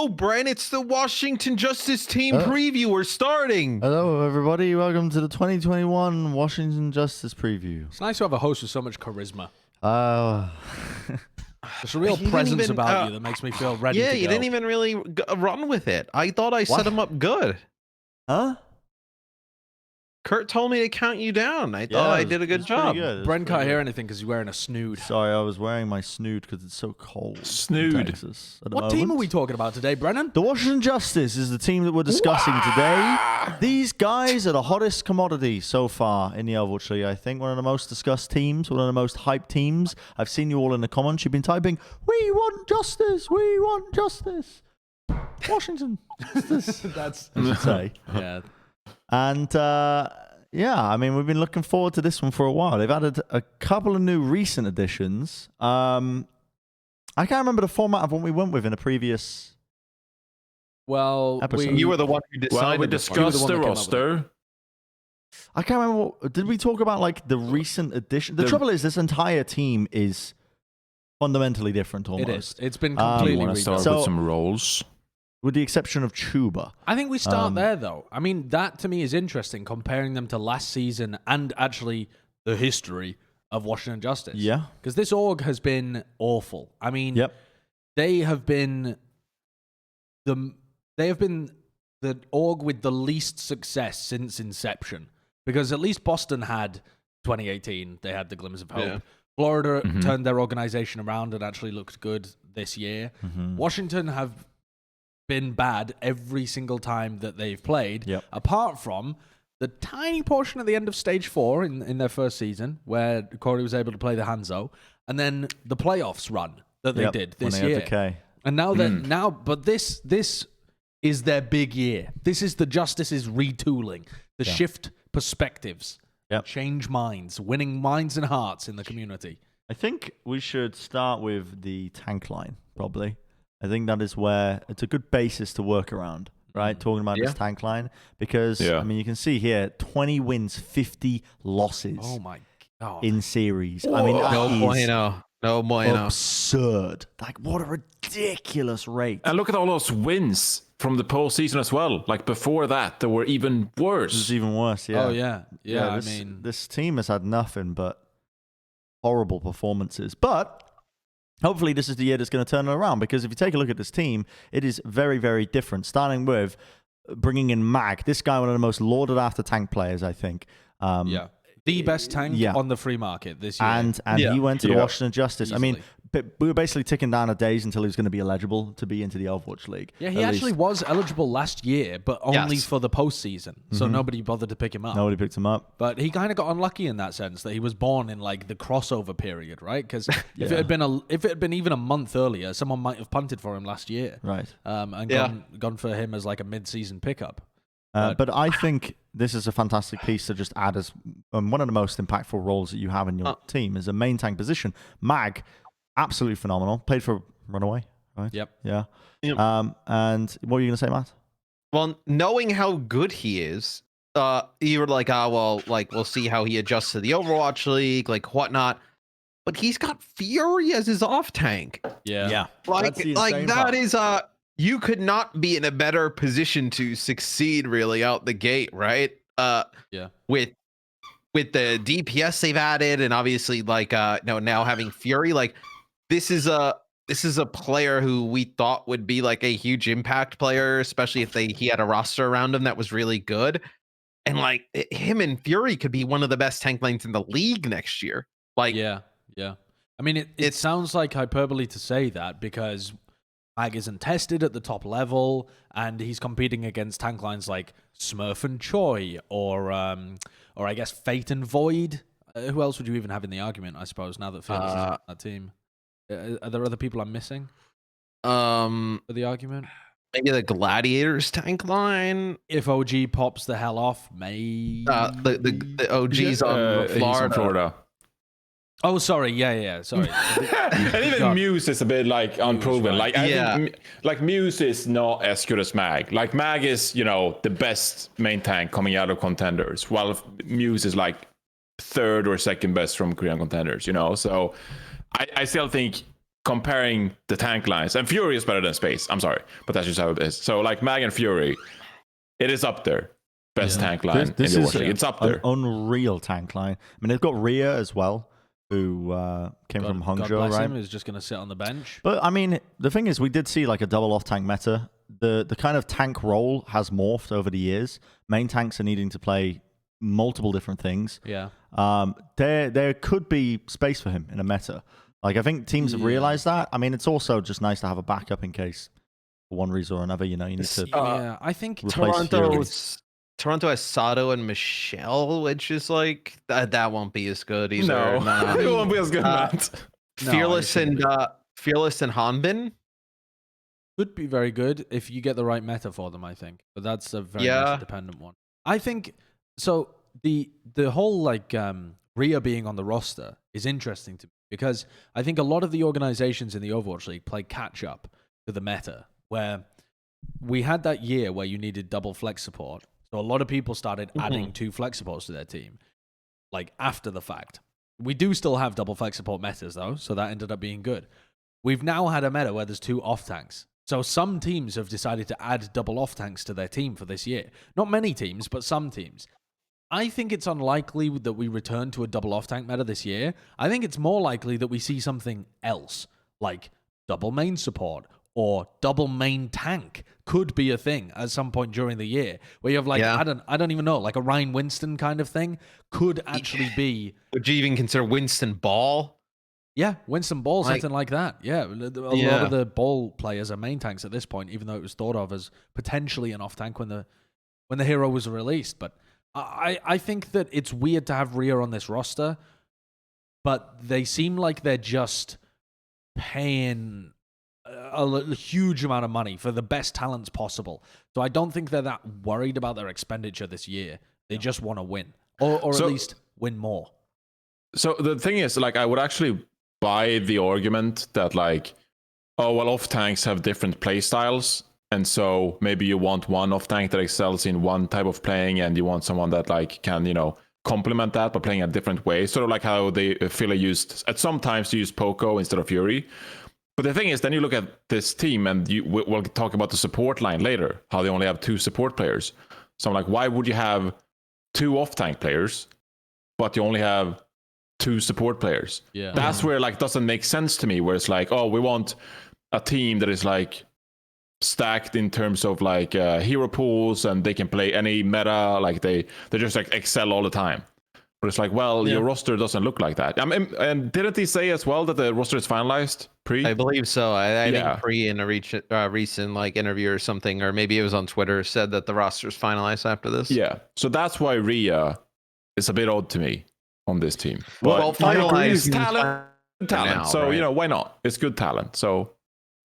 go, Bren. It's the Washington Justice Team preview. We're starting. Hello, everybody. Welcome to the 2021 Washington Justice preview. It's nice to have a host with so much charisma. There's a real You presence didn't even, about you that makes me feel ready to go. Yeah, you didn't even really run with it. I thought I set him up good. Huh? Kurt told me to count you down. I thought I did a good job. Bren can't hear anything because he's wearing a snood. Sorry, I was wearing my snood because it's so cold. Snood. In Texas at the What team are moment. we talking about today, Brennan? The Washington Justice is the team that we're discussing today. These guys are the hottest commodity so far in the Overwatch League, I think. One of the most discussed teams, one of the most hyped teams. I've seen you all in the comments. You've been typing, "We want justice! We want justice!" Washington Justice. That's I should say. yeah. And yeah, I mean, we've been looking forward to this one for a while. They've added a couple of new recent additions. I can't remember the format of what we went with in a previous. Well, Episode. You were the one who decided. Well, we this one. discussed the roster. I can't remember. Did we talk about like the recent addition? The trouble is, this entire team is fundamentally different almost. It is. It's been You completely want to start redone. with some roles? With the exception of Chuba. I think we start there, though. I mean, that to me is interesting, comparing them to last season and actually the history of Washington Justice. Yeah. Because this org has been awful. I mean, Yep. they have been the org with the least success since inception. Because at least Boston had 2018, they had the glimmers of hope. Yeah. Florida turned their organization around and actually looked good this year. Washington have been bad every single time that they've played, apart from the tiny portion at the end of Stage 4 in their first season, where Corey was able to play the Hanzo, and then the playoffs run that they did this year. Decay. And now but this is their big year. This is the Justice's retooling, the shift perspectives, change minds, winning minds and hearts in the community. I think we should start with the tank line, probably. I think that is where it's a good basis to work around, right? Talking about this tank line. Because, I mean, you can see here, 20 wins, 50 losses. Oh, my God. In series. I mean, that No bueno. absurd. Like, what a ridiculous rate. And look at all those wins from the postseason as well. Like before that, they were even worse. This is even worse, yeah. Oh, yeah. Yeah, this team has had nothing but horrible performances. But hopefully this is the year that's going to turn it around, because if you take a look at this team, it is very, very different. Starting with bringing in Mag, this guy, one of the most lauded after tank players, I think. The best tank on the free market this year. And he went to the Washington Justice. Easily. I mean, we were basically ticking down the days until he was going to be eligible to be into the Overwatch League. Yeah, he actually was eligible last year, but only for the postseason. So nobody bothered to pick him up. Nobody picked him up. But he kind of got unlucky in that sense, that he was born in like the crossover period, right? Because if it had been even a month earlier, someone might have punted for him last year, right? And gone for him as like a mid-season pickup. But I think this is a fantastic piece to just add as one of the most impactful roles that you have in your team is a main tank position. Mag, absolutely phenomenal. Played for Runaway, right? Yep. Yeah. And what were you going to say, Matt? Well, knowing how good he is, you were like, we'll see how he adjusts to the Overwatch League, like whatnot. But he's got Fury as his off tank. Yeah. Like that is you could not be in a better position to succeed really out the gate, right? With the DPS they've added, and obviously now having Fury, like this is a player who we thought would be like a huge impact player, especially if he had a roster around him that was really good. And like him and Fury could be one of the best tank lanes in the league next year. Like yeah. I mean, it sounds like hyperbole to say that, because Mag isn't tested at the top level, and he's competing against tank lines like Smurf and Choi, or I guess Fate and Void. Who else would you even have in the argument, I suppose, now that Fearless is on that team? Are there other people I'm missing for the argument? Maybe the Gladiators tank line. If OG pops the hell off, maybe. The OG's on Florida. Oh, sorry. Yeah. Sorry. And even Muse is a bit like unproven. Like I think, like Muse is not as good as Mag. Like Mag is, the best main tank coming out of contenders, while Muse is like third or second best from Korean contenders. So I still think comparing the tank lines, and Fury is better than Space. I'm sorry, but that's just how it is. So like Mag and Fury, it is up there. Best tank line this in the is Overwatch League. It's up there. An unreal tank line. I mean, they've got Rhea as well, who came from Hangzhou, God bless right? him, is just going to sit on the bench. But I mean, the thing is, we did see like a double off tank meta. The kind of tank role has morphed over the years. Main tanks are needing to play multiple different things. Yeah. There could be space for him in a meta. Like, I think teams have realized that. I mean, it's also just nice to have a backup in case, for one reason or another, you need to. Yeah, I think Toronto has Sato and Michelle, which is like that won't be as good either. No, it won't be as good. Fearless and Hanbin could be very good if you get the right meta for them, I think. But that's a very meta-dependent one. I think, so the whole, like, Rhea being on the roster is interesting to me because I think a lot of the organizations in the Overwatch League play catch-up to the meta, where we had that year where you needed double flex support. So a lot of people started adding 2 flex supports to their team, like, after the fact. We do still have double flex support metas, though, so that ended up being good. We've now had a meta where there's 2 off-tanks. So some teams have decided to add double off-tanks to their team for this year. Not many teams, but some teams. I think it's unlikely that we return to a double off-tank meta this year. I think it's more likely that we see something else, like double main support or double main tank could be a thing at some point during the year, where you have like, I don't even know, like a Ryan Winston kind of thing could actually be. Would you even consider Winston Ball? Yeah, Winston Ball, something like that. Yeah, a lot of the ball players are main tanks at this point, even though it was thought of as potentially an off tank when the hero was released. But I think that it's weird to have Rhea on this roster, but they seem like they're just paying a huge amount of money for the best talents possible. So I don't think they're that worried about their expenditure this year. They just want to win, or at least win more. So the thing is, like, I would actually buy the argument that, like, oh, well, off tanks have different play styles, and so maybe you want one off tank that excels in one type of playing, and you want someone that, like, can, complement that by playing a different way. Sort of like how they Philly used at some times to use Poco instead of Fury. But the thing is, then you look at this team, and we'll talk about the support line later, how they only have 2 support players. So I'm like, why would you have 2 off tank players, but you only have 2 support players? Yeah, that's where, like, doesn't make sense to me, where it's like, oh, we want a team that is, like, stacked in terms of, like, hero pools, and they can play any meta, like they just, like, excel all the time. But it's like, well, your roster doesn't look like that. I mean, and didn't he say as well that the roster is finalized pre? I believe so. I think pre in a recent like interview or something, or maybe it was on Twitter, said that the roster is finalized after this. Yeah, so that's why Rhea is a bit odd to me on this team. Well, finalized talent. Now, so right? Why not? It's good talent. So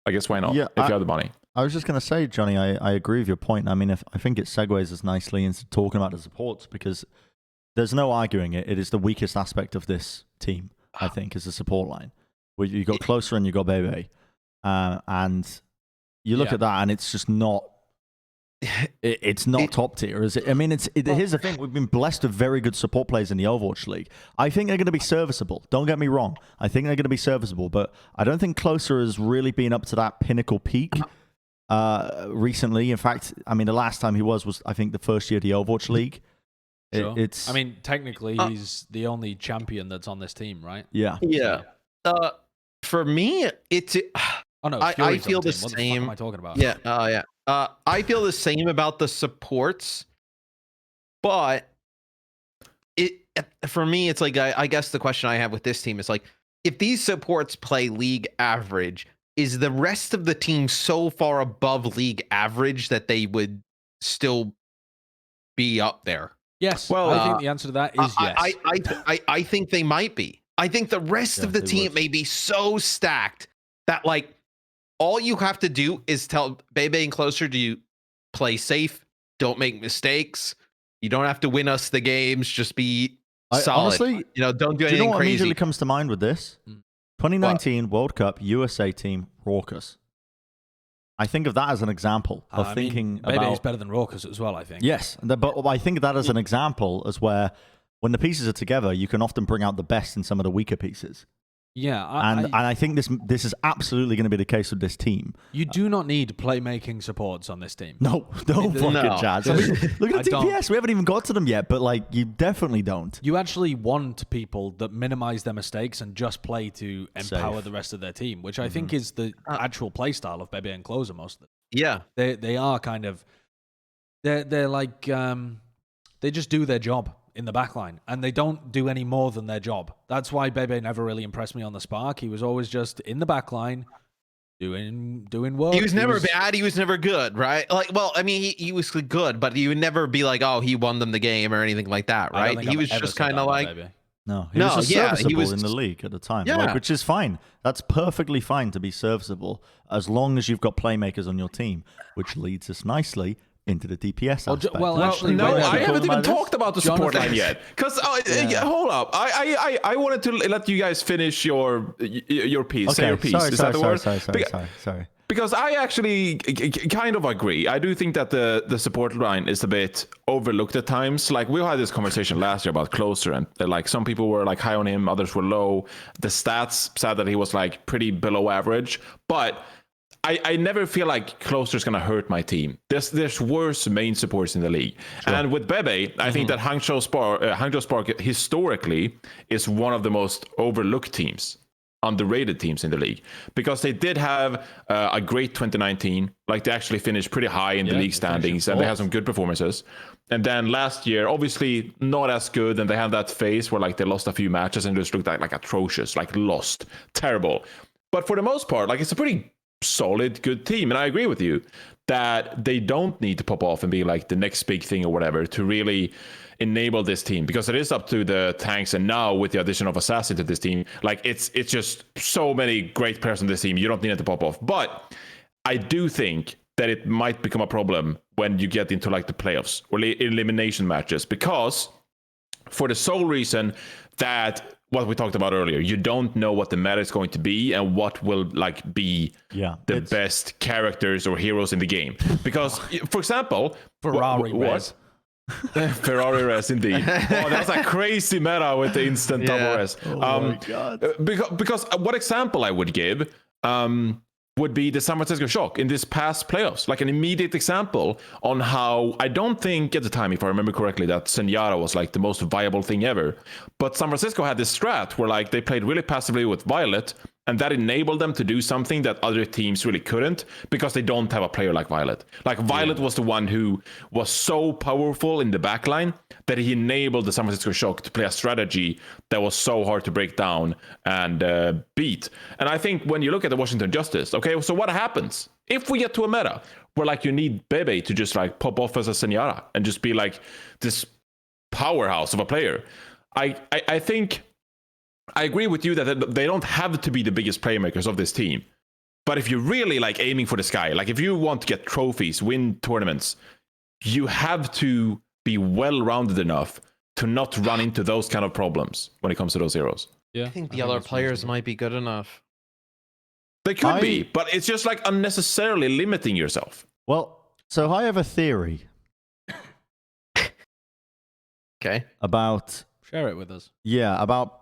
I guess why not? Yeah, if you have the money. I was just going to say, Johnny, I agree with your point. I mean, I think it segues us nicely into talking about the supports, because there's no arguing it. It is the weakest aspect of this team, I think, is the support line. Where you got Closer and you got Bebe. And you look at that, and it's just not... It's not top tier, is it? I mean, here's the thing. We've been blessed with very good support players in the Overwatch League. I think they're going to be serviceable. Don't get me wrong. I think they're going to be serviceable, but I don't think Closer has really been up to that pinnacle peak recently. In fact, I mean, the last time he was I think, the first year of the Overwatch League. Sure. I mean, technically, he's the only champion that's on this team, right? Yeah. Yeah. For me, it's... Oh, no, I feel the same. What the fuck am I talking about? Yeah. Yeah. I feel the same about the supports, but for me, it's like, I guess the question I have with this team is like, if these supports play league average, is the rest of the team so far above league average that they would still be up there? Yes. Well, I think the answer to that is yes. I think they might be. I think the rest of the team may be so stacked that, like, all you have to do is tell Bebe and Closer to play safe, don't make mistakes. You don't have to win us the games. Just be solid. Honestly, don't do anything crazy. You know what immediately comes to mind with this? 2019 World Cup USA team Raucus. I think of that as an example of thinking about... Bebe is better than Raucus as well, I think. Yes, but I think of that as an example as where when the pieces are together, you can often bring out the best in some of the weaker pieces. Yeah, and I think this is absolutely going to be the case with this team. You do not need playmaking supports on this team. No fucking chance. I mean, look at the DPS. We haven't even got to them yet, but like, you definitely don't. You actually want people that minimize their mistakes and just play to empower the rest of their team, which I think is the actual play style of Bebe and Closer most of them. Yeah, they are kind of they're like they just do their job in the backline, and they don't do any more than their job. That's why Bebe never really impressed me on the Spark. He was always just in the backline doing work. He was never bad. He was never good, right? Like, well, I mean, he was good, but he would never be like, oh, he won them the game or anything like that, right? He was just kind of like, he was serviceable in the league at the time, which is fine. That's perfectly fine to be serviceable as long as you've got playmakers on your team, which leads us nicely into the DPS aspect. Actually, no, I haven't even talked about the support line yet. Because hold up, I wanted to let you guys finish your piece. Okay, say your piece. Is that the word? Sorry. Because I actually kind of agree. I do think that the support line is a bit overlooked at times. Like, we had this conversation last year about Closer, and like, some people were like high on him, others were low. The stats said that he was like pretty below average, but I never feel like Closer's gonna hurt my team. There's worse main supports in the league, and with Bebe, I think that Hangzhou Spark historically is one of the most overlooked teams, underrated teams in the league, because they did have a great 2019. Like, they actually finished pretty high in the league standings, and they had some good performances. And then last year, obviously not as good, and they had that phase where like they lost a few matches and just looked like atrocious, like lost, terrible. But for the most part, like, it's a pretty solid, good team. And I agree with you that they don't need to pop off and be like the next big thing or whatever to really enable this team, because it is up to the tanks. And now with the addition of Assassin to this team, like, it's just so many great players on this team. You don't need it to pop off. But I do think that it might become a problem when you get into like the playoffs or elimination matches, because for the sole reason that what we talked about earlier, you don't know what the meta is going to be and what will like be the best characters or heroes in the game. Because, for example, Ferrari Res. Ferrari Res, indeed. Oh, that's a crazy meta with the instant double res. Oh my God. Because what example I would give would be the San Francisco Shock in this past playoffs. Like, an immediate example on how, I don't think at the time, if I remember correctly, that Zenyatta was like the most viable thing ever. But San Francisco had this strat where like they played really passively with Violet, and that enabled them to do something that other teams really couldn't, because they don't have a player like Violet. Like, Violet was the one who was so powerful in the backline that he enabled the San Francisco Shock to play a strategy that was so hard to break down and beat. And I think when you look at the Washington Justice, okay, so what happens if we get to a meta where like you need Bebe to just like pop off as a Zenyatta and just be like this powerhouse of a player? I think I agree with you that they don't have to be the biggest playmakers of this team. But if you're really like aiming for the sky, like if you want to get trophies, win tournaments, you have to be well-rounded enough to not run into those kind of problems when it comes to those heroes. Yeah, I think the other players might be good enough. They could be, but it's just like unnecessarily limiting yourself. Well, so I have a theory. Okay. About... Share it with us. Yeah, about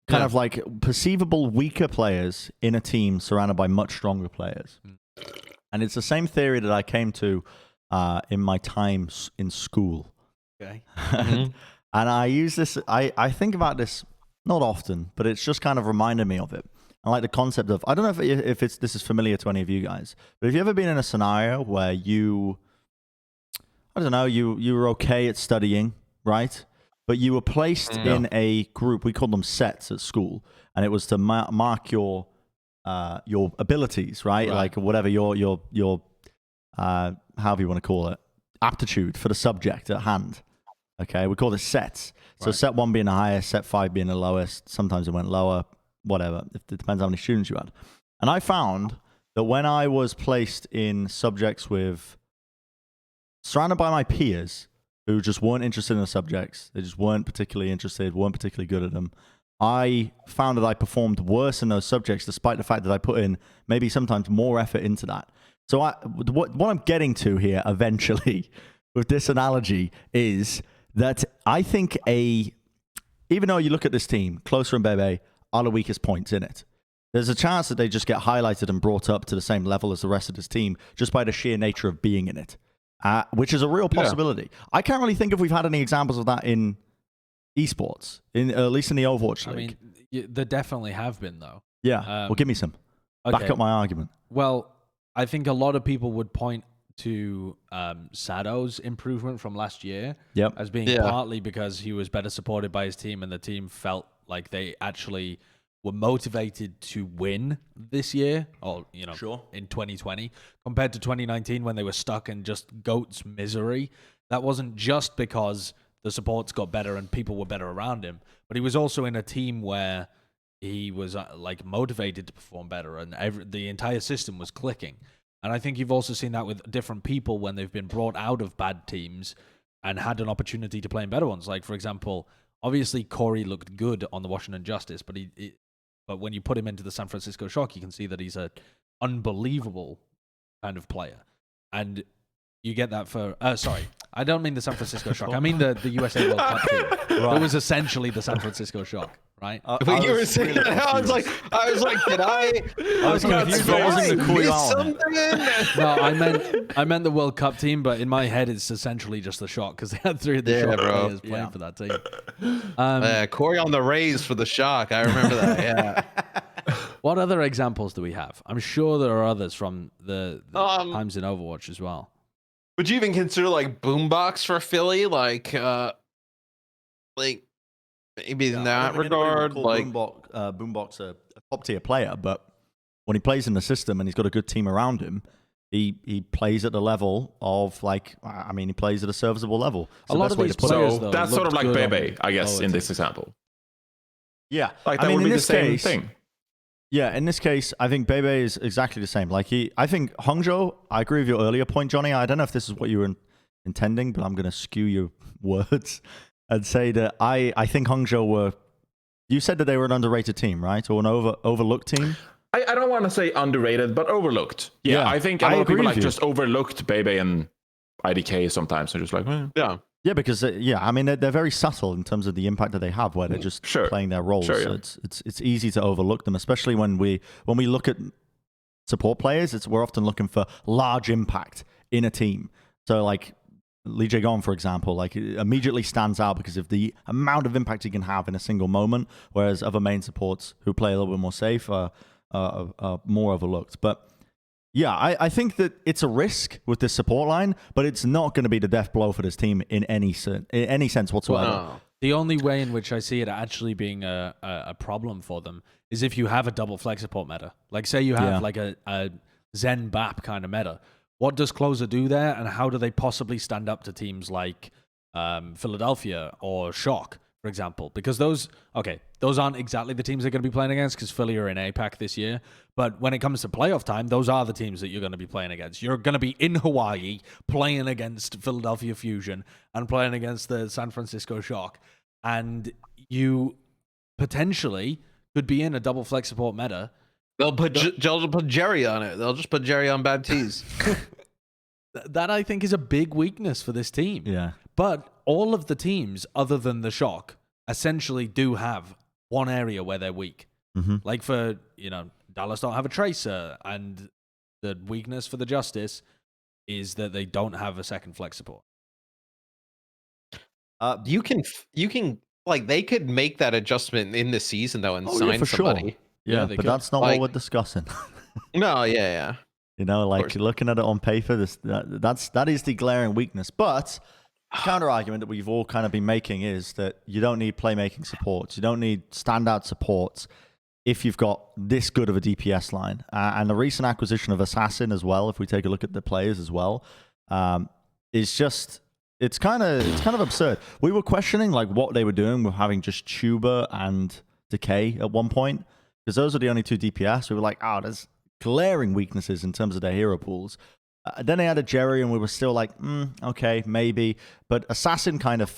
kind of like perceivable weaker players in a team surrounded by much stronger players. And it's the same theory that I came to in my time in school. Okay. And I use this, I think about this not often, but it's just kind of reminded me of it. I like the concept of, I don't know if this is familiar to any of you guys, but have you ever been in a scenario where you were okay at studying, right? But you were placed in a group, we called them sets at school, and it was to mark your abilities, right? Like whatever your however you want to call it, aptitude for the subject at hand. Okay, we call it sets. So set 1 being the highest, set 5 being the lowest. Sometimes it went lower, whatever. It depends how many students you had. And I found that when I was placed in subjects surrounded by my peers who just weren't interested in the subjects, they just weren't particularly interested, weren't particularly good at them, I found that I performed worse in those subjects despite the fact that I put in maybe sometimes more effort into that. So what I'm getting to here eventually with this analogy is that I think even though you look at this team, Closer and Bebe are the weakest points in it. There's a chance that they just get highlighted and brought up to the same level as the rest of this team just by the sheer nature of being in it, which is a real possibility. I can't really think if we've had any examples of that in esports, at least in the Overwatch League. I mean, there definitely have been, though. Yeah, well, give me some. Okay. Back up my argument. Well, I think a lot of people would point to Sadow's improvement from last year as being partly because he was better supported by his team and the team felt like they actually were motivated to win this year, or in 2020, compared to 2019 when they were stuck in just goat's misery. That wasn't just because the supports got better and people were better around him, but he was also in a team where he was motivated to perform better, and the entire system was clicking. And I think you've also seen that with different people when they've been brought out of bad teams and had an opportunity to play in better ones. Like, for example, obviously Corey looked good on the Washington Justice, but but when you put him into the San Francisco Shock, you can see that he's an unbelievable kind of player. And you get that for... sorry, I don't mean the San Francisco Shock. I mean the USA World Cup team. Right. It was essentially the San Francisco Shock, right? When you were saying that, I was like, did I was confused. I wasn't the cool something? No, I meant the World Cup team, but in my head, it's essentially just the Shock because they had 3 of the Shock players playing for that team. Corey on the Rays for the Shock. I remember that. Yeah. What other examples do we have? I'm sure there are others from the times in Overwatch as well. Would you even consider like Boombox for Philly? Like maybe in that regard, like Boombox a top tier player, but when he plays in the system and he's got a good team around him, he plays at the level of he plays at a serviceable level. A lot of these players, though, that's sort of like Bebe, I guess, in this example. Yeah, like that would be the same thing. Yeah, in this case, I think Bebe is exactly the same. I think Hongzhou, I agree with your earlier point, Johnny. I don't know if this is what you were intending, but I'm going to skew your words and say that I think Hongzhou you said that they were an underrated team, right? Or an overlooked team? I don't want to say underrated, but overlooked. Yeah, I think a lot of people just overlooked Bebe and IDK sometimes. They're just like, yeah. Yeah, because they're very subtle in terms of the impact that they have, where they're just playing their roles. Sure, so it's easy to overlook them, especially when we look at support players. We're often looking for large impact in a team. So like Lee Jae-gon, for example, immediately stands out because of the amount of impact he can have in a single moment, whereas other main supports who play a little bit more safe are more overlooked. But yeah, I think that it's a risk with this support line, but it's not going to be the death blow for this team in any sense whatsoever. Wow. The only way in which I see it actually being a problem for them is if you have a double flex support meta. Like, say you have a Zen Bap kind of meta. What does Closer do there, and how do they possibly stand up to teams like Philadelphia or Shock, for example? Because those aren't exactly the teams they're going to be playing against because Philly are in APAC this year. But when it comes to playoff time, those are the teams that you're going to be playing against. You're going to be in Hawaii playing against Philadelphia Fusion and playing against the San Francisco Shock. And you potentially could be in a double flex support meta. They'll put Jerry on it. They'll just put Jerry on Baptiste. That, I think, is a big weakness for this team. Yeah. But all of the teams, other than the Shock, essentially do have one area where they're weak. Mm-hmm. Like for, Dallas don't have a Tracer, and the weakness for the Justice is that they don't have a second flex support. You can they could make that adjustment in the season though and sign somebody. Sure. Yeah, but that's not what we're discussing. No, yeah. Looking at it on paper, that is the glaring weakness. But the counter argument that we've all kind of been making is that you don't need playmaking supports. You don't need standout supports if you've got this good of a DPS line. And the recent acquisition of Assassin as well, if we take a look at the players as well, is just... It's kind of absurd. We were questioning what they were doing with having just Tuber and Decay at one point, because those are the only 2 DPS. We were like, there's glaring weaknesses in terms of their hero pools. Then they added Jerry, and we were still like, okay, maybe. But Assassin kind of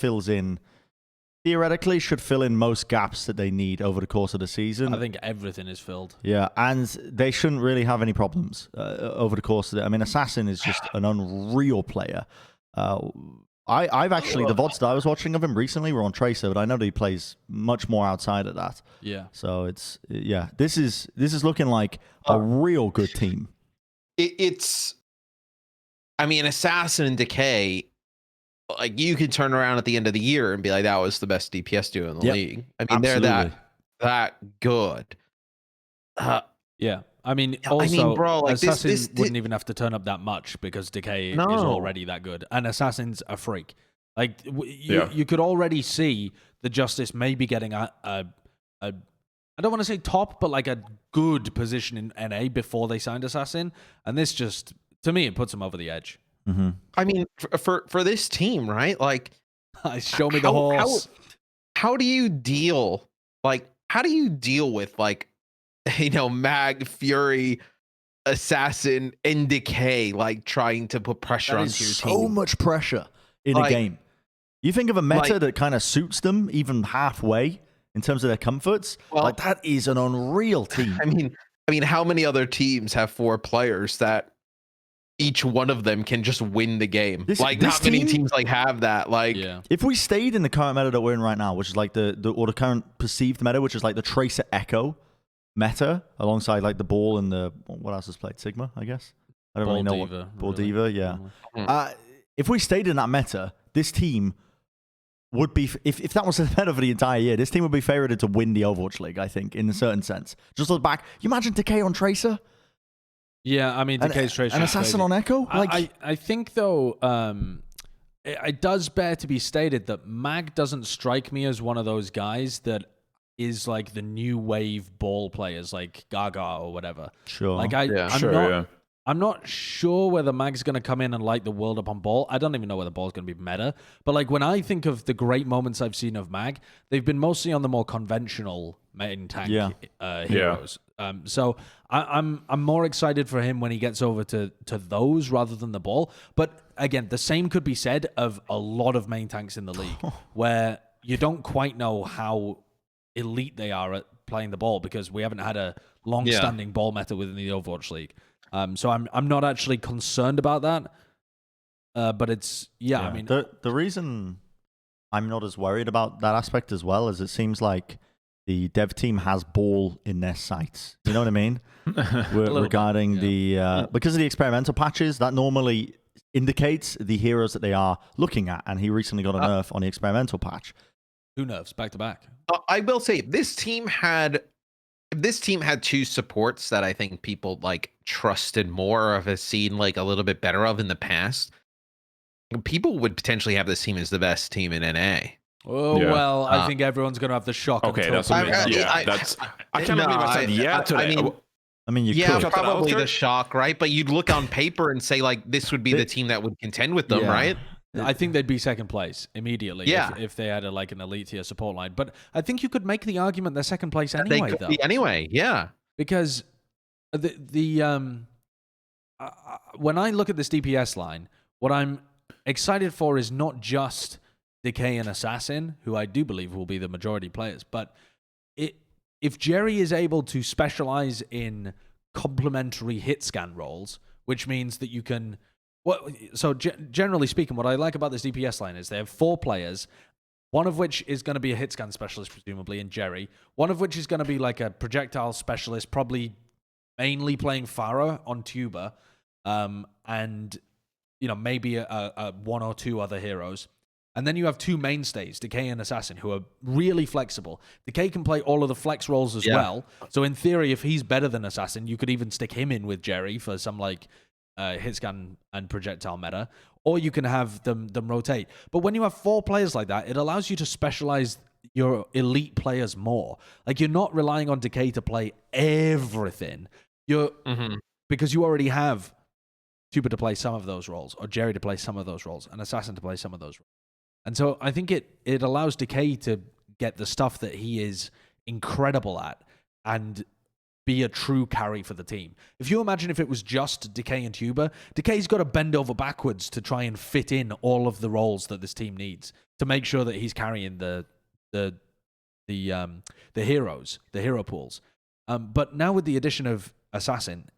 theoretically should fill in most gaps that they need over the course of the season. I think everything is filled. Yeah, and they shouldn't really have any problems over the course of it. I mean, Assassin is just an unreal player. I've actually, the VODs that I was watching of him recently were on Tracer, but I know that he plays much more outside of that. Yeah. So it's, this is looking like a real good team. It's, I mean, Assassin and Decay, like you could turn around at the end of the year and be like, that was the best DPS duo in the league. I mean, absolutely. they're that good. Yeah. I mean, also, bro, like Assassin this wouldn't even have to turn up that much because Decay is already that good. And Assassin's a freak. Like, you could already see the Justice maybe getting a I don't want to say top, but like a good position in NA before they signed Assassin. And this just, to me, it puts them over the edge. Mm-hmm. I mean, for this team, right? Like, show me the horse. How do you deal? Like, how do you deal with like, you know, Mag, Fury, Assassin, and Decay, like trying to put pressure onto your team? So much pressure in a game. You think of a meta that kind of suits them even halfway in terms of their comforts. Well, like that is an unreal team. I mean, how many other teams have 4 players that each one of them can just win the game? Not many teams like have that. Like, if we stayed in the current meta that we're in right now, which is like the current perceived meta, which is like the Tracer Echo meta, alongside like the Ball and the, what else has played? Sigma, I guess. I don't really know what Ball Diva. Yeah. If we stayed in that meta, this team would be, if that was the meta for the entire year, this team would be favorited to win the Overwatch League, I think, in a certain sense. Just look back. You imagine Decay on Tracer? Yeah, I mean, Decay's Tracer. An Assassin on Echo? Like, I think, though, it does bear to be stated that Mag doesn't strike me as one of those guys that is like the new wave ball players, like Gaga or whatever. Sure. Like, I'm not sure whether Mag's going to come in and light the world up on Ball. I don't even know whether Ball's going to be meta. But like when I think of the great moments I've seen of Mag, they've been mostly on the more conventional main tank heroes. So I'm more excited for him when he gets over to those rather than the Ball. But again, the same could be said of a lot of main tanks in the league where you don't quite know how elite they are at playing the Ball because we haven't had a long-standing ball meta within the Overwatch League. So I'm not actually concerned about that. But it's I mean, the reason I'm not as worried about that aspect as well is it seems like the dev team has Ball in their sights. You know what I mean? Regarding because of the experimental patches, that normally indicates the heroes that they are looking at, and he recently got a nerf on the experimental patch. 2 nerfs back to back. I will say this team had 2 supports that I think people like trusted more of, has seen like a little bit better of in the past. People would potentially have this team as the best team in NA. Oh well, I think everyone's gonna have the shock. Okay, that's amazing. I can't believe I said today. I mean, you could. Probably the shock, right? But you'd look on paper and say like this would be the team that would contend with them, right? I think they'd be second place immediately if they had like an elite tier support line. But I think you could make the argument they're second place anyway, though. Yeah. Because when I look at this DPS line, what I'm excited for is not just Decay and Assassin, who I do believe will be the majority players, but if Jerry is able to specialize in complementary hit scan roles, which means that you can... generally speaking, what I like about this DPS line is they have 4 players, one of which is going to be a hit scan specialist, presumably, in Jerry. One of which is going to be like a projectile specialist, probably mainly playing Pharah on Tuba, and maybe a 1 or 2 other heroes. And then you have 2 mainstays, Decay and Assassin, who are really flexible. Decay can play all of the flex roles as well. So in theory, if he's better than Assassin, you could even stick him in with Jerry for some like hit scan and projectile meta, or you can have them rotate. But when you have 4 players like that, it allows you to specialize your elite players more. Like you're not relying on Decay to play everything. Because you already have Tuba to play some of those roles, or Jerry to play some of those roles, and Assassin to play some of those roles. And so I think it allows Decay to get the stuff that he is incredible at and be a true carry for the team. If you imagine if it was just Decay and Tuba, Decay's got to bend over backwards to try and fit in all of the roles that this team needs to make sure that he's carrying the heroes, the hero pools. But now with the addition of Assassin,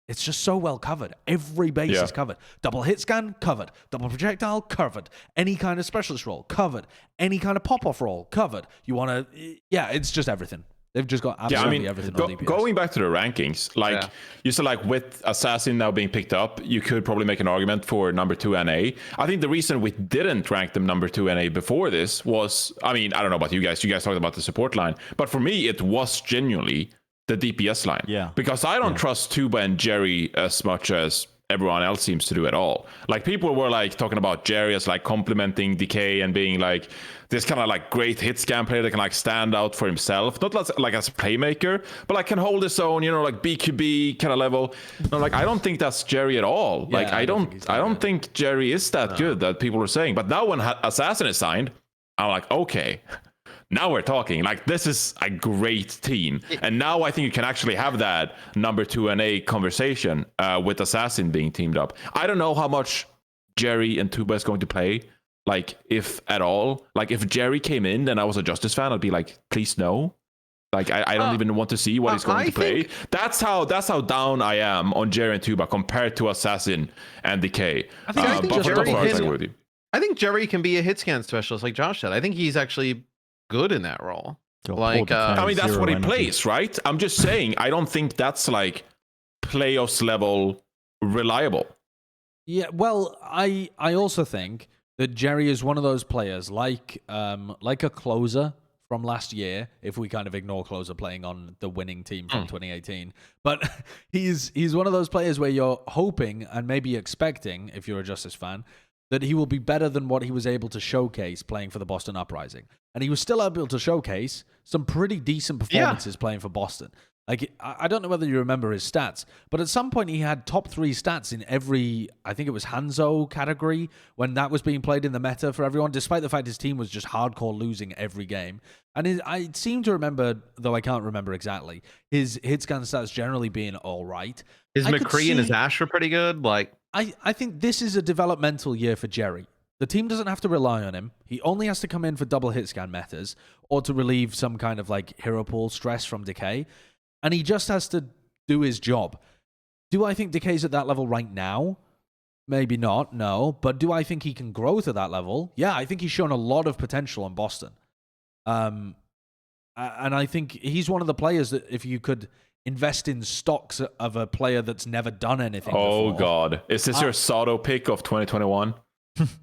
It's just so well covered. Every base is covered. Double hit scan, covered. Double projectile, covered. Any kind of specialist role, covered. Any kind of pop-off role, covered. You want to... Yeah, it's just everything. They've just got absolutely everything on DPS. Going back to the rankings, like you said, like with Assassin now being picked up, you could probably make an argument for number 2 NA. I think the reason we didn't rank them number 2 NA before this was, I mean, I don't know about you guys. You guys talked about the support line. But for me, it was genuinely the DPS line. Yeah. Because I don't trust Tuba and Jerry as much as everyone else seems to do at all. Like people were like talking about Jerry as like complimenting Decay and being like this kind of like great hit scan player that can like stand out for himself, not like as a playmaker, but like can hold his own, you know, like BQB kind of level. No, like I don't think that's Jerry at all. Like I don't think Jerry is that good that people are saying. But now when Assassin is signed, I'm like, okay, now we're talking. Like this is a great team, and now I think you can actually have that number 2 NA conversation with Assassin being teamed up. I don't know how much Jerry and Tuba is going to play, like if at all. Like if Jerry came in and I was a Justice fan, I'd be like, please no. Like I don't even want to see what he's going to play. That's how down I am on Jerry and Tuba compared to Assassin and Decay. I think Jerry can be a hit scan specialist, like Josh said. I think he's actually good in that role. Like I mean, that's what he plays, right? I'm just saying, I don't think that's like playoffs level reliable. Yeah, well, I also think that Jerry is one of those players like a closer from last year, if we kind of ignore closer playing on the winning team from 2018. But he's one of those players where you're hoping and maybe expecting, if you're a Justice fan, that he will be better than what he was able to showcase playing for the Boston Uprising. And he was still able to showcase some pretty decent performances playing for Boston. Like, I don't know whether you remember his stats, but at some point he had top 3 stats in every, I think it was Hanzo category, when that was being played in the meta for everyone, despite the fact his team was just hardcore losing every game. And I seem to remember, though I can't remember exactly, his hit scan stats generally being all right. His McCree and his Ash were pretty good. Like, I think this is a developmental year for Jerry. The team doesn't have to rely on him. He only has to come in for double hit scan metas or to relieve some kind of like hero pool stress from Decay. And he just has to do his job. Do I think Decay's at that level right now? Maybe not, no. But do I think he can grow to that level? Yeah, I think he's shown a lot of potential on Boston. And I think he's one of the players that if you could invest in stocks of a player that's never done anything before. God. Is this your Sato pick of 2021?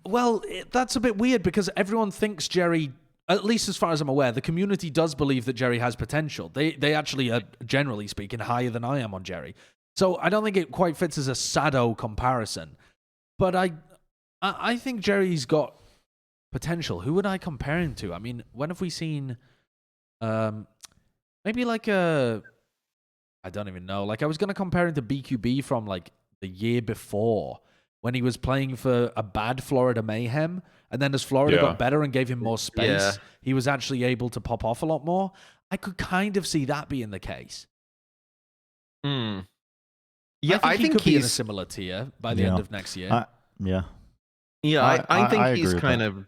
Well, that's a bit weird because everyone thinks Jerry, at least as far as I'm aware, the community does believe that Jerry has potential. They actually are, generally speaking, higher than I am on Jerry. So I don't think it quite fits as a Sado comparison. But I think Jerry's got potential. Who would I compare him to? I mean, when have we seen maybe like I don't even know. Like I was going to compare him to BQB from like the year before when he was playing for a bad Florida Mayhem. And then as Florida got better and gave him more space, he was actually able to pop off a lot more. I could kind of see that being the case. Yeah, I think he could be in a similar tier by the end of next year. I think he's kind of...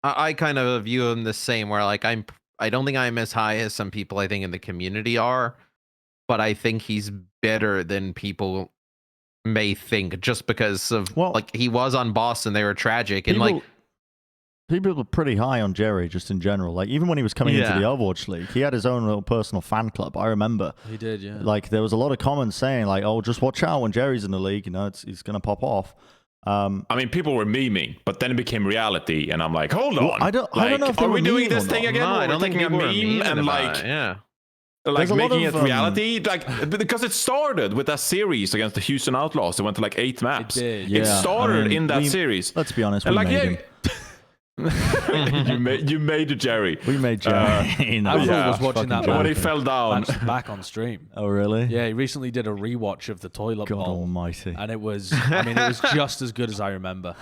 I kind of view him the same, where like I don't think I'm as high as some people I think in the community are, but I think he's better than people may think just because of like he was on Boston, they were tragic, and like people are pretty high on Jerry just in general. Like even when he was coming into the Overwatch League, he had his own little personal fan club. I remember he did, yeah. Like there was a lot of comments saying like, "Oh, just watch out when Jerry's in the league. You know, he's gonna pop off." I mean, people were memeing, but then it became reality, and I'm like, hold on. Well, I don't know if are we doing this thing again? No, I don't think a meme and like like making it reality, like because it started with that series against the Houston Outlaws. It went to like 8 maps. It did. It started in that series. Let's be honest, and we made him. you made Jerry. We made Jerry. I was watching that when he fell down back on stream. Oh really? Yeah, he recently did a rewatch of the toilet God bowl. Almighty! And it was just as good as I remember.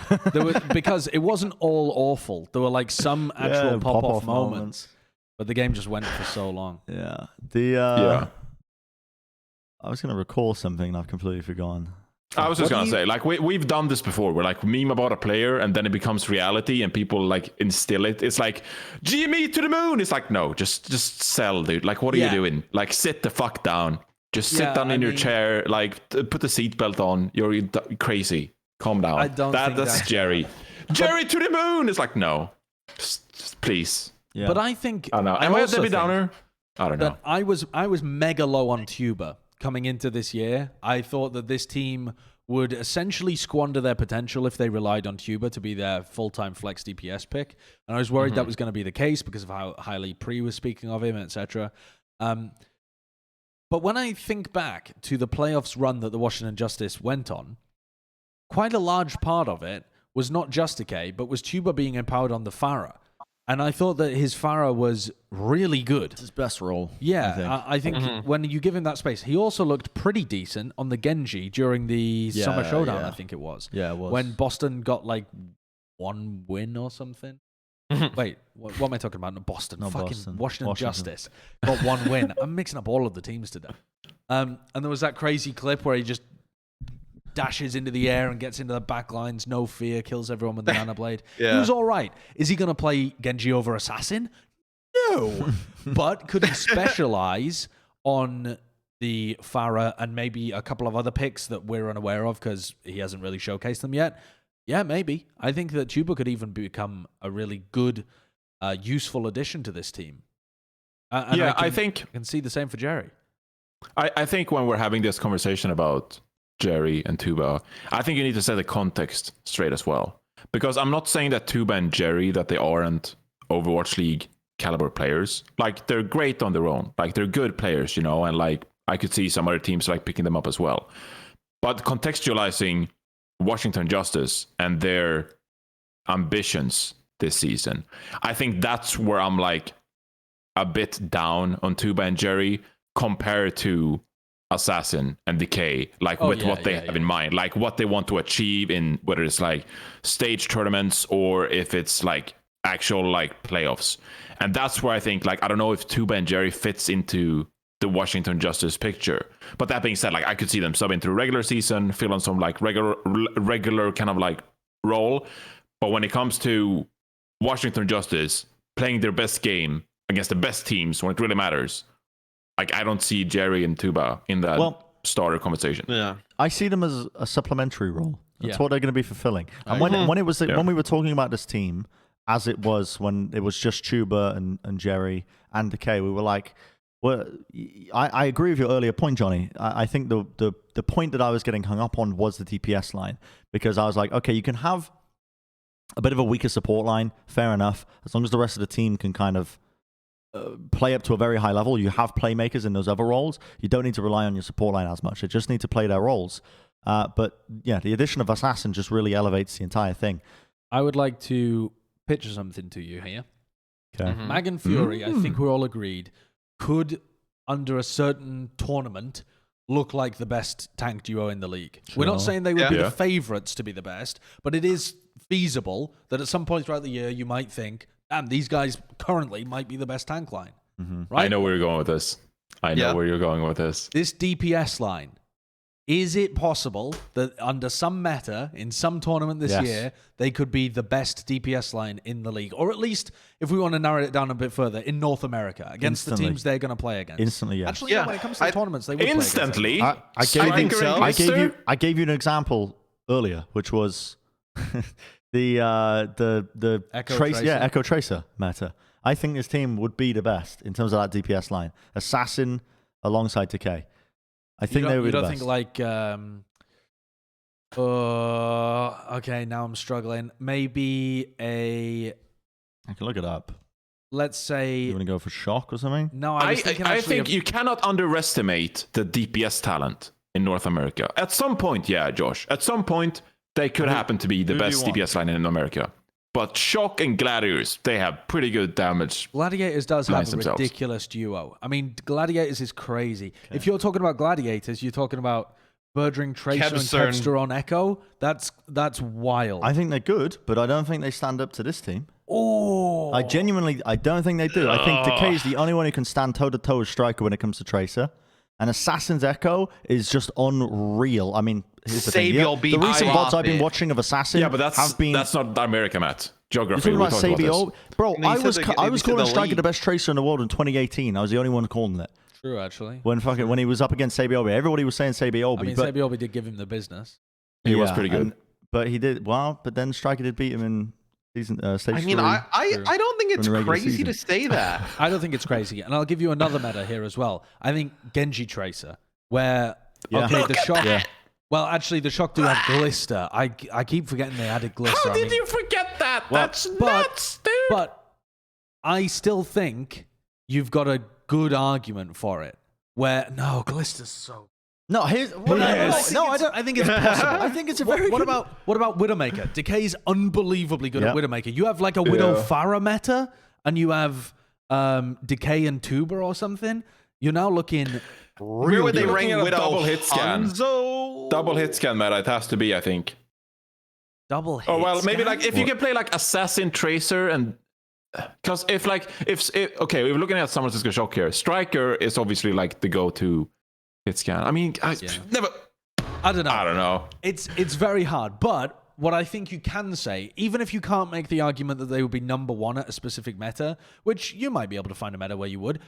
Because it wasn't all awful. There were like some actual pop-off moments, but the game just went for so long. Yeah. I was going to recall something and I've completely forgotten. I was just going to say, like, we've done this before. We're like, meme about a player and then it becomes reality and people like instill it. It's like, GME to the moon. It's like, no, just sell, dude. Like, what are you doing? Like, sit the fuck down. Just sit down in your chair, like put the seatbelt on. You're crazy. Calm down. I don't think that's Jerry. Jerry to the moon. It's like, no, just please. Yeah. But I think I don't know. Am I a Debbie Downer? I don't know. I was mega low on Tuba coming into this year. I thought that this team would essentially squander their potential if they relied on Tuba to be their full-time flex DPS pick. And I was worried that was going to be the case because of how highly Pre was speaking of him, etc. But when I think back to the playoffs run that the Washington Justice went on, quite a large part of it was not just Decay, but was Tuba being empowered on the Pharah. And I thought that his Pharah was really good. It's his best role. Yeah, I think when you give him that space, he also looked pretty decent on the Genji during the Summer Showdown, I think it was. Yeah, it was. When Boston got like 1 win or something. Wait, what am I talking about? No, Boston. No, Fucking Boston. Washington Justice got 1 win. I'm mixing up all of the teams today. And there was that crazy clip where he just dashes into the air and gets into the back lines, no fear, kills everyone with the Nana Blade. He was all right. Is he going to play Genji over Assassin? No. But could he specialize on the Pharah and maybe a couple of other picks that we're unaware of because he hasn't really showcased them yet? Yeah, maybe. I think that Tuba could even become a really good, useful addition to this team. I can see the same for Jerry. I think when we're having this conversation about Jerry and Tuba, I think you need to set the context straight as well. Because I'm not saying that Tuba and Jerry, that they aren't Overwatch League caliber players. Like, they're great on their own. Like, they're good players, you know, and like, I could see some other teams like picking them up as well. But contextualizing Washington Justice and their ambitions this season, I think that's where I'm like a bit down on Tuba and Jerry compared to Assassin and Decay, like what they have in mind, like what they want to achieve in whether it's like stage tournaments or if it's like actual like playoffs. And that's where I think, like, I don't know if Tuba and Jerry fits into the Washington Justice picture. But that being said, like, I could see them sub into regular season, fill on some like regular kind of like role. But when it comes to Washington Justice playing their best game against the best teams when it really matters, like, I don't see Jerry and Tuba in that starter conversation. Yeah, I see them as a supplementary role. That's what they're going to be fulfilling. And when we were talking about this team, as it was when it was just Tuba and Jerry and Decay, we were like, well, I agree with your earlier point, Johnny. I think the point that I was getting hung up on was the DPS line, because I was like, okay, you can have a bit of a weaker support line, fair enough, as long as the rest of the team can kind of play up to a very high level. You have playmakers in those other roles. You don't need to rely on your support line as much. They just need to play their roles. But yeah, the addition of Assassin just really elevates the entire thing. I would like to pitch something to you here. Okay. Mag and Fury, I think we're all agreed, could, under a certain tournament, look like the best tank duo in the league. Sure. We're not saying they would be the favorites to be the best, but it is feasible that at some point throughout the year you might think, damn, these guys currently might be the best tank line. Right? I know where you're going with this. This DPS line. Is it possible that under some meta, in some tournament this year, they could be the best DPS line in the league? Or at least, if we want to narrow it down a bit further, in North America, against the teams they're going to play against? Instantly, yes. Actually, when it comes to the tournaments, they would instantly. play against them. I gave you an example earlier, which was the Echo Tracer. Yeah, Echo Tracer meta. I think this team would be the best in terms of that DPS line. Assassin alongside Decay. I think they would be the best. You don't think like, okay, now I'm struggling. Maybe I can look it up. Let's say... You want to go for Shock or something? No, I think you cannot underestimate the DPS talent in North America. At some point, Josh. At some point, they could happen to be the best DPS line in America. But Shock and Gladiators, they have pretty good damage. Gladiators does have a ridiculous duo. I mean, Gladiators is crazy. Okay. If you're talking about Gladiators, you're talking about Birdring, Tracer, and Kevster on Echo. That's wild. I think they're good, but I don't think they stand up to this team. Oh, I don't think they do. I think Decay is the only one who can stand toe-to-toe with Striker when it comes to Tracer. And Assassin's Echo is just unreal. I mean, here's the thing. The recent VODs I've been watching of Assassin but that's not America, Matt. Geography. You're talking about Sabio? Bro, I was calling Striker the best Tracer in the world in 2018. I was the only one calling it. True, actually. When he was up against Sabiobi, everybody was saying Sabiobi. I mean, Sabiobi did give him the business. He was pretty good. But he did but then Striker did beat him in season stage 3. I mean, I don't think it's crazy to say that. I don't think it's crazy. And I'll give you another meta here as well. I think Genji Tracer, where the shock. Yeah. Well, actually, the shock do have Glister. I keep forgetting they added Glister. How did you forget that? That's nuts, dude. But I still think you've got a good argument for it. Where Glister's so. No, I don't. I think it's possible. I think it's a very. What about Widowmaker? Decay's unbelievably good at Widowmaker. You have like a Widow Pharah meta, and you have Decay and Tuber or something. You're now looking. Where would they rank Widow? Double hit scan. Double hit scan meta. It has to be, I think. Double hit. Oh well, scan? maybe like if you can play like Assassin Tracer and. Because if we're looking at San Francisco Shock here, Striker is obviously like the go-to hit scan. I mean, I don't know. It's very hard, but what I think you can say, even if you can't make the argument that they would be number one at a specific meta, which you might be able to find a meta where you would,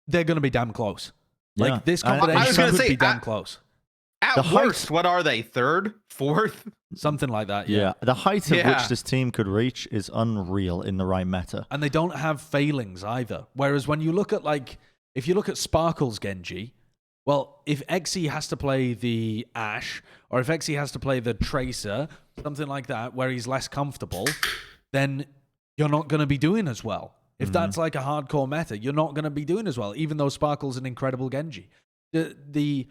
they're going to be damn close. Yeah. Like this combination could be damn close. At worst, what are they? Third, fourth, something like that. Yeah, the height at which this team could reach is unreal in the right meta, and they don't have failings either. Whereas when you look at if you look at Sparkle's Genji. Well, if Xe has to play the Ashe, or if Xe has to play the Tracer, something like that, where he's less comfortable, then you're not going to be doing as well. If that's like a hardcore meta, you're not going to be doing as well, even though Sparkle's an incredible Genji. The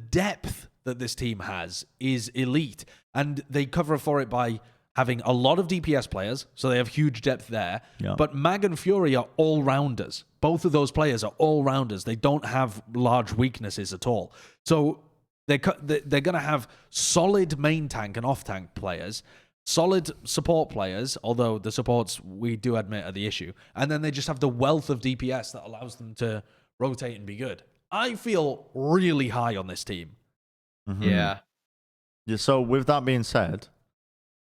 depth that this team has is elite, and they cover for it by having a lot of DPS players, so they have huge depth there. Yeah. But Mag and Fury are all-rounders. Both of those players are all-rounders. They don't have large weaknesses at all. So they're going to have solid main tank and off-tank players, solid support players, although the supports, we do admit, are the issue. And then they just have the wealth of DPS that allows them to rotate and be good. I feel really high on this team. Mm-hmm. Yeah. So with that being said,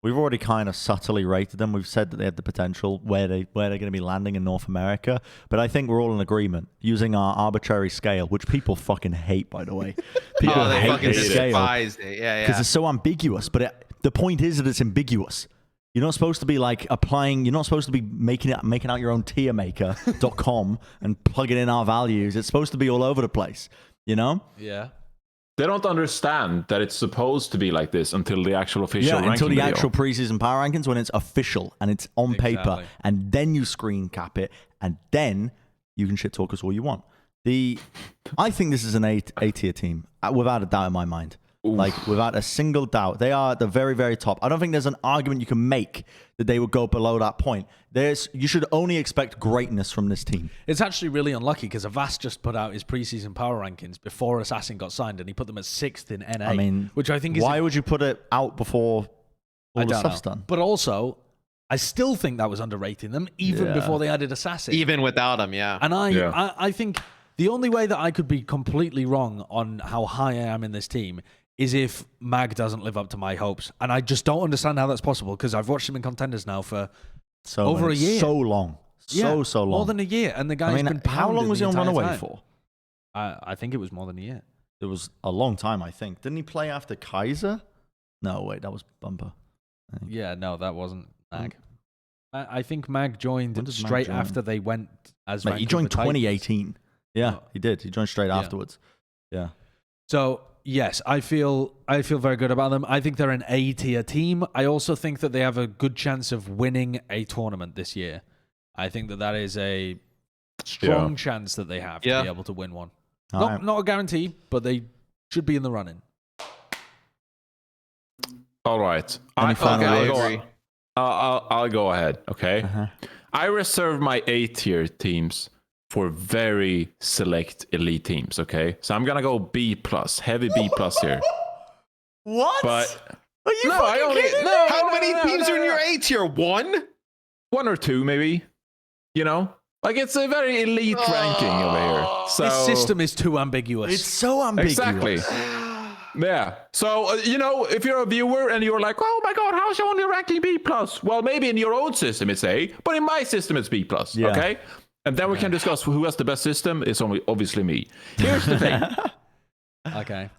we've already kind of subtly rated them. We've said that they had the potential where they're going to be landing in North America. But I think we're all in agreement using our arbitrary scale, which people fucking hate, by the way. People hate this scale because it's so ambiguous. But the point is that it's ambiguous. You're not supposed to be like applying. You're not supposed to be making out your own tiermaker.com and plugging in our values. It's supposed to be all over the place. You know? Yeah. They don't understand that it's supposed to be like this until the actual official ranking until the video. actual preseason power rankings, when it's official and it's on paper, and then you screen cap it, and then you can shit talk us all you want. I think this is an A tier team, without a doubt in my mind. Oof. Like, without a single doubt. They are at the very, very top. I don't think there's an argument you can make that they would go below that point. You should only expect greatness from this team. It's actually really unlucky because Avast just put out his preseason power rankings before Assassin got signed, and he put them at 6th in NA. I mean, which I think is... Why would you put it out before all the stuff's done? But also, I still think that was underrating them, even before they added Assassin. Even without him, yeah. And I think the only way that I could be completely wrong on how high I am in this team is if Mag doesn't live up to my hopes. And I just don't understand how that's possible, because I've watched him in Contenders now for over a year. So long. So long. More than a year. And the guy's been pounded. How long was he on Runaway for? I think it was more than a year. It was a long time, I think. Didn't he play after Kaiser? No, wait, that was Bumper. Yeah, no, that wasn't Mag. I think Mag joined straight after they went as Mate, he joined 2018. Yeah, he did. He joined straight afterwards. Yeah. So... yes, I feel very good about them. I think they're an A-tier team. I also think that they have a good chance of winning a tournament this year. I think that is a strong chance that they have to be able to win one. Not a guarantee, but they should be in the running. All right. I'll go ahead, okay? Uh-huh. I reserve my A-tier teams for very select elite teams, okay? So I'm gonna go B+, heavy B+ here. What? But are you kidding me? How many teams are in your A tier? One or two, maybe. You know, like it's a very elite ranking over here. So this system is too ambiguous. It's so ambiguous. Exactly. Yeah. So if you're a viewer and you're like, oh my god, how's your only ranking B+? Well, maybe in your own system it's A, but in my system it's B+. Okay. And then we can discuss who has the best system. It's obviously me. Here's the thing. Okay.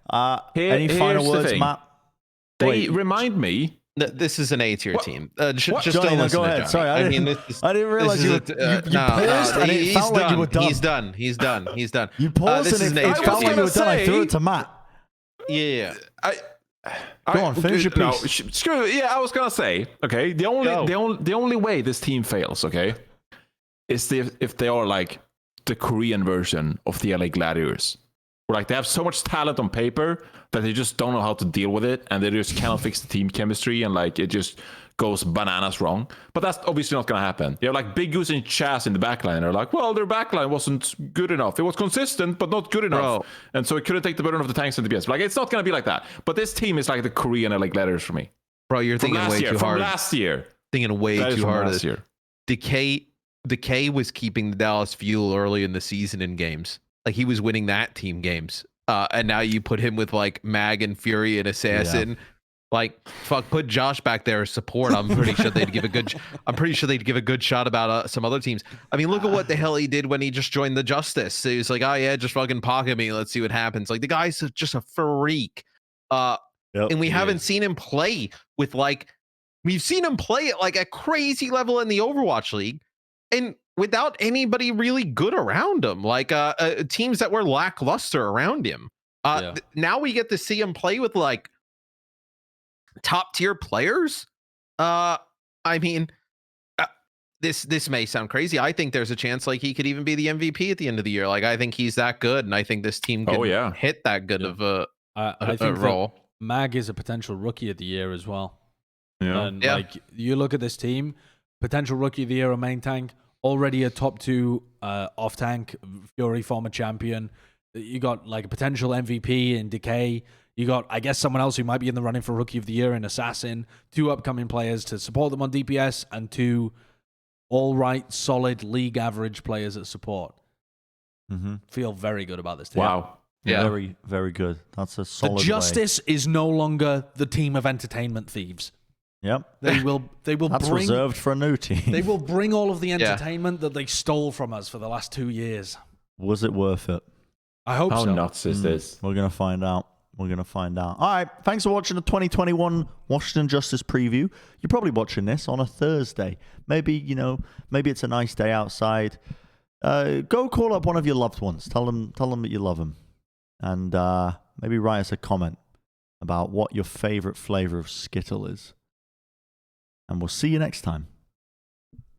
Any final words, Matt? They remind me. This is an A-tier team. Just Johnny, don't listen go to ahead. Johnny. Sorry, I didn't realize you paused and it felt like you were done. He's done. You paused and it felt like you were done. I threw it to Matt. Yeah. Go on, finish your piece. No, screw it. Yeah, I was gonna say. Okay, the only way this team fails, okay, is if they are like the Korean version of the LA Gladiators. Where like they have so much talent on paper that they just don't know how to deal with it, and they just cannot fix the team chemistry, and like it just goes bananas wrong. But that's obviously not going to happen. You have like Big Goose and Chaz in the backline. They're like, well, their backline wasn't good enough. It was consistent, but not good enough. And so it couldn't take the burden of the tanks and the BS. Like, it's not going to be like that. But this team is like the Korean LA Gladiators for me. Bro, you're thinking way too hard. From last year. Thinking way too hard. Last year. Decay was keeping the Dallas Fuel early in the season in games. Like, he was winning that team games. And now you put him with like Mag and Fury and Assassin. Yeah. Like, fuck, put Josh back there as support. I'm pretty sure they'd give a good shot about some other teams. I mean, look at what the hell he did when he just joined the Justice. He was like, oh yeah, just fucking pocket me. Let's see what happens. Like, the guy's just a freak. And we haven't seen him play with like, we've seen him play at like a crazy level in the Overwatch League, and without anybody really good around him, like teams that were lackluster around him. Now we get to see him play with like top tier players. I mean, this may sound crazy. I think there's a chance like he could even be the MVP at the end of the year. Like, I think he's that good, and I think this team can hit that good of a role. Mag is a potential rookie of the year as well. Yeah. And like, you look at this team, potential rookie of the year, a main tank, already a top 2 off tank, Fury former champion. You got like a potential MVP in Decay. You got, I guess, someone else who might be in the running for Rookie of the Year in Assassin. 2 upcoming players to support them on DPS, and 2 all-right, solid, league average players at support. Feel very good about this team. Wow. Yeah. Very, very good. That's a solid The Justice is no longer the team of entertainment thieves. Yep. They will That's bring, reserved for a new team. They will bring all of the entertainment that they stole from us for the last 2 years. Was it worth it? I hope so. How nuts is this? We're going to find out. We're going to find out. All right. Thanks for watching the 2021 Washington Justice preview. You're probably watching this on a Thursday. Maybe it's a nice day outside. Go call up one of your loved ones. Tell them that you love them. And maybe write us a comment about what your favorite flavor of Skittle is. And we'll see you next time.